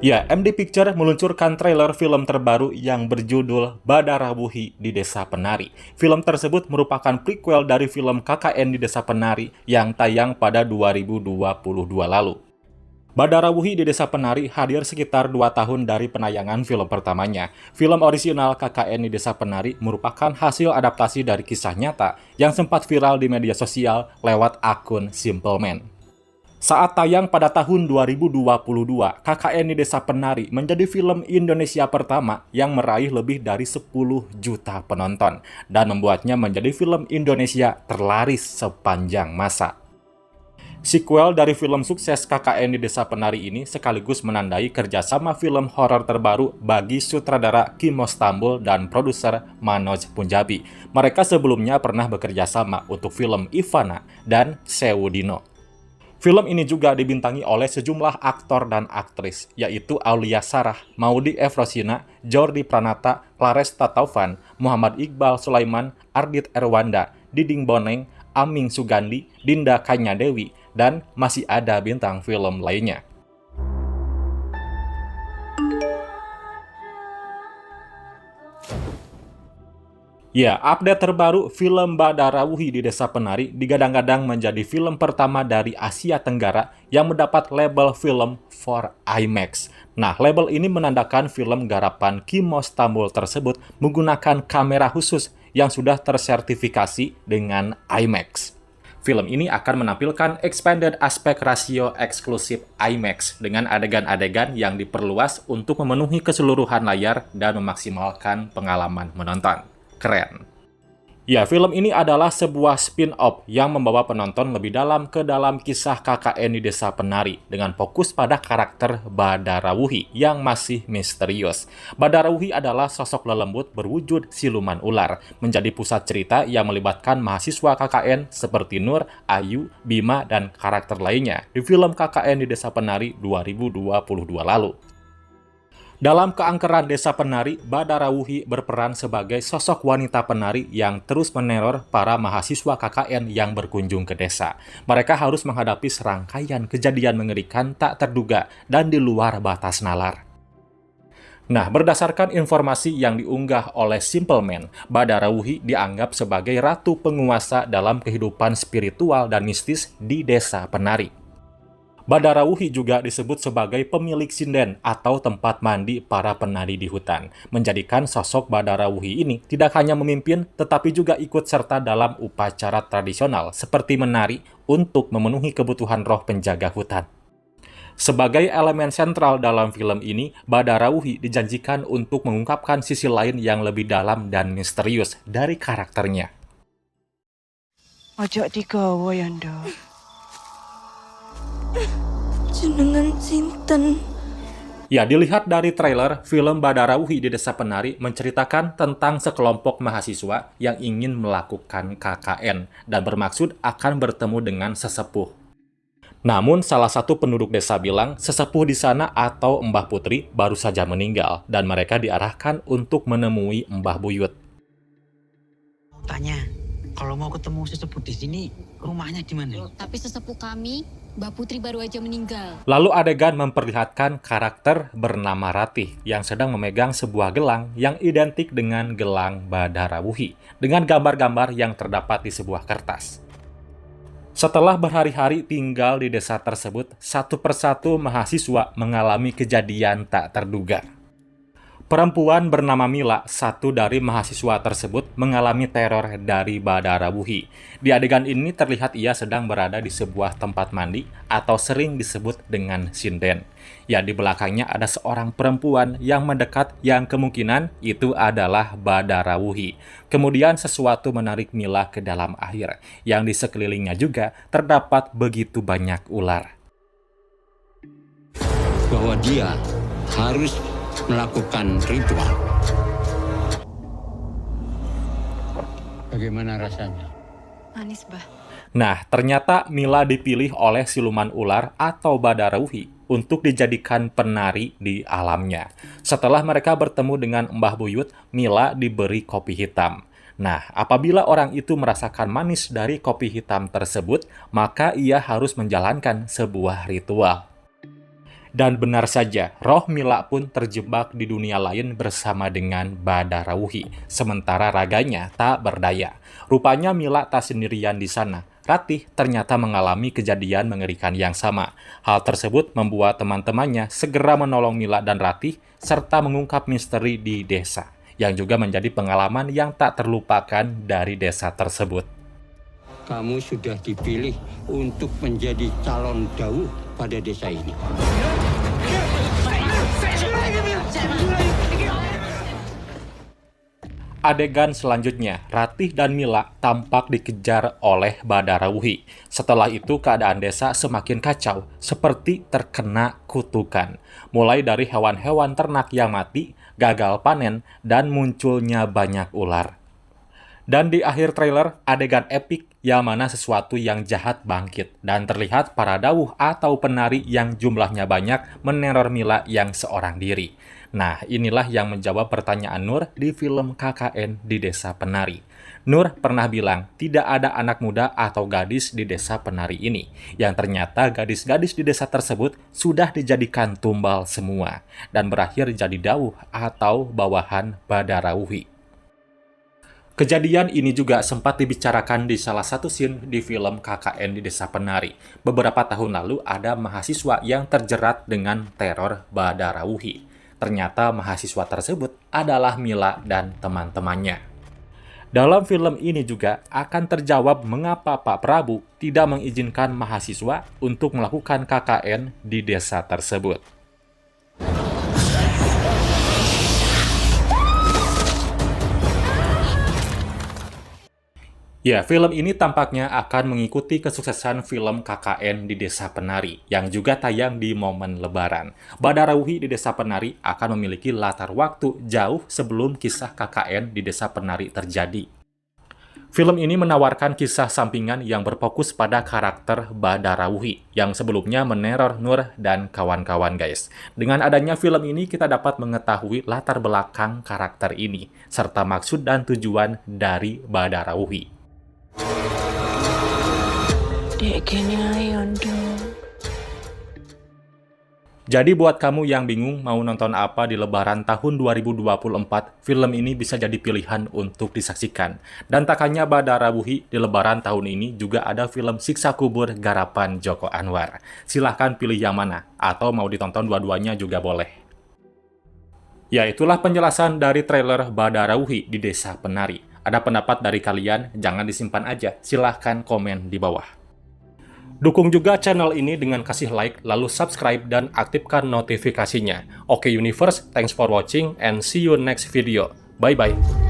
Ya, MD Picture meluncurkan trailer film terbaru yang berjudul Badarawuhi di Desa Penari. Film tersebut merupakan prequel dari film KKN di Desa Penari yang tayang pada 2022 lalu. Badarawuhi di Desa Penari hadir sekitar 2 tahun dari penayangan film pertamanya. Film orisinal KKN di Desa Penari merupakan hasil adaptasi dari kisah nyata yang sempat viral di media sosial lewat akun Simple Man. Saat tayang pada tahun 2022, KKN di Desa Penari menjadi film Indonesia pertama yang meraih lebih dari 10 juta penonton dan membuatnya menjadi film Indonesia terlaris sepanjang masa. Sequel dari film sukses KKN di Desa Penari ini sekaligus menandai kerjasama film horor terbaru bagi sutradara Kimo Stambul dan produser Manoj Punjabi. Mereka sebelumnya pernah bekerja sama untuk film Ivana dan Sewu Dino. Film ini juga dibintangi oleh sejumlah aktor dan aktris, yaitu Aulia Sarah, Maudy F. Rosina, Jordi Pranata, Clares Tataufan, Muhammad Iqbal Sulaiman, Ardit Erwanda, Diding Boneng, Aming Sugandi, Dinda Kanyadewi, dan masih ada bintang film lainnya. Ya, update terbaru film Badarawuhi di Desa Penari digadang-gadang menjadi film pertama dari Asia Tenggara yang mendapat label film for IMAX. Nah, label ini menandakan film garapan Kimo Stambul tersebut menggunakan kamera khusus yang sudah tersertifikasi dengan IMAX. Film ini akan menampilkan expanded aspect ratio eksklusif IMAX dengan adegan-adegan yang diperluas untuk memenuhi keseluruhan layar dan memaksimalkan pengalaman menonton. Keren. Ya, film ini adalah sebuah spin-off yang membawa penonton lebih dalam ke dalam kisah KKN di Desa Penari dengan fokus pada karakter Badarawuhi yang masih misterius. Badarawuhi adalah sosok lelembut berwujud siluman ular, menjadi pusat cerita yang melibatkan mahasiswa KKN seperti Nur, Ayu, Bima, dan karakter lainnya di film KKN di Desa Penari 2022 lalu. Dalam keangkeran Desa Penari, Badarawuhi berperan sebagai sosok wanita penari yang terus meneror para mahasiswa KKN yang berkunjung ke desa. Mereka harus menghadapi serangkaian kejadian mengerikan tak terduga dan di luar batas nalar. Nah, berdasarkan informasi yang diunggah oleh Simple Man, Badarawuhi dianggap sebagai ratu penguasa dalam kehidupan spiritual dan mistis di Desa Penari. Badarawuhi juga disebut sebagai pemilik sinden atau tempat mandi para penari di hutan, menjadikan sosok Badarawuhi ini tidak hanya memimpin, tetapi juga ikut serta dalam upacara tradisional seperti menari untuk memenuhi kebutuhan roh penjaga hutan. Sebagai elemen sentral dalam film ini, Badarawuhi dijanjikan untuk mengungkapkan sisi lain yang lebih dalam dan misterius dari karakternya. Ojo digawa ya, Nduk. Jenengan sinten? Ya, dilihat dari trailer, film Badarawuhi di Desa Penari menceritakan tentang sekelompok mahasiswa yang ingin melakukan KKN dan bermaksud akan bertemu dengan sesepuh. Namun, salah satu penduduk desa bilang sesepuh di sana atau Mbah Putri baru saja meninggal dan mereka diarahkan untuk menemui Mbah Buyut. Tanya, kalau mau ketemu sesepuh di sini, rumahnya di mana? Tapi sesepuh kami, Mbak Putri baru aja meninggal. Lalu adegan memperlihatkan karakter bernama Ratih yang sedang memegang sebuah gelang yang identik dengan gelang Badarawuhi dengan gambar-gambar yang terdapat di sebuah kertas. Setelah berhari-hari tinggal di desa tersebut, satu persatu mahasiswa mengalami kejadian tak terduga. Perempuan bernama Mila, satu dari mahasiswa tersebut, mengalami teror dari Badarawuhi. Di adegan ini terlihat ia sedang berada di sebuah tempat mandi atau sering disebut dengan sinden. Ya, di belakangnya ada seorang perempuan yang mendekat yang kemungkinan itu adalah Badarawuhi. Kemudian sesuatu menarik Mila ke dalam air, yang di sekelilingnya juga terdapat begitu banyak ular. Bahwa dia harus melakukan ritual. Bagaimana rasanya? Manis, Bah. Nah, ternyata Mila dipilih oleh siluman ular atau Badarawuhi untuk dijadikan penari di alamnya. Setelah mereka bertemu dengan Mbah Buyut, Mila diberi kopi hitam. Nah, apabila orang itu merasakan manis dari kopi hitam tersebut, maka ia harus menjalankan sebuah ritual. Dan benar saja, roh Mila pun terjebak di dunia lain bersama dengan Badarawuhi, sementara raganya tak berdaya. Rupanya Mila tak sendirian di sana. Ratih ternyata mengalami kejadian mengerikan yang sama. Hal tersebut membuat teman-temannya segera menolong Mila dan Ratih, serta mengungkap misteri di desa, yang juga menjadi pengalaman yang tak terlupakan dari desa tersebut. Kamu sudah dipilih untuk menjadi calon Dawuh pada desa ini. Adegan selanjutnya, Ratih dan Mila tampak dikejar oleh Badarawuhi. Setelah itu keadaan desa semakin kacau, seperti terkena kutukan. Mulai dari hewan-hewan ternak yang mati, gagal panen, dan munculnya banyak ular. Dan di akhir trailer, adegan epik yang mana sesuatu yang jahat bangkit, dan terlihat para dawuh atau penari yang jumlahnya banyak meneror Mila yang seorang diri. Nah, inilah yang menjawab pertanyaan Nur di film KKN di Desa Penari. Nur pernah bilang tidak ada anak muda atau gadis di Desa Penari ini, yang ternyata gadis-gadis di desa tersebut sudah dijadikan tumbal semua, dan berakhir jadi dawuh atau bawahan Badarawuhi. Kejadian ini juga sempat dibicarakan di salah satu scene di film KKN di Desa Penari. Beberapa tahun lalu ada mahasiswa yang terjerat dengan teror Badarawuhi. Ternyata mahasiswa tersebut adalah Mila dan teman-temannya. Dalam film ini juga akan terjawab mengapa Pak Prabu tidak mengizinkan mahasiswa untuk melakukan KKN di desa tersebut. Ya, film ini tampaknya akan mengikuti kesuksesan film KKN di Desa Penari, yang juga tayang di momen Lebaran. Badarawuhi di Desa Penari akan memiliki latar waktu jauh sebelum kisah KKN di Desa Penari terjadi. Film ini menawarkan kisah sampingan yang berfokus pada karakter Badarawuhi, yang sebelumnya meneror Nur dan kawan-kawan guys. Dengan adanya film ini, kita dapat mengetahui latar belakang karakter ini, serta maksud dan tujuan dari Badarawuhi. Dek gini Yondo. Jadi buat kamu yang bingung mau nonton apa di Lebaran tahun 2024, film ini bisa jadi pilihan untuk disaksikan. Dan tak hanya Badarawuhi, di Lebaran tahun ini juga ada film Siksa Kubur garapan Joko Anwar. Silahkan pilih yang mana, atau mau ditonton dua-duanya juga boleh. Ya, itulah penjelasan dari trailer Badarawuhi di Desa Penari. Ada pendapat dari kalian, jangan disimpan aja. Silahkan komen di bawah. Dukung juga channel ini dengan kasih like, lalu subscribe dan aktifkan notifikasinya. Oke Universe, thanks for watching and see you next video. Bye-bye.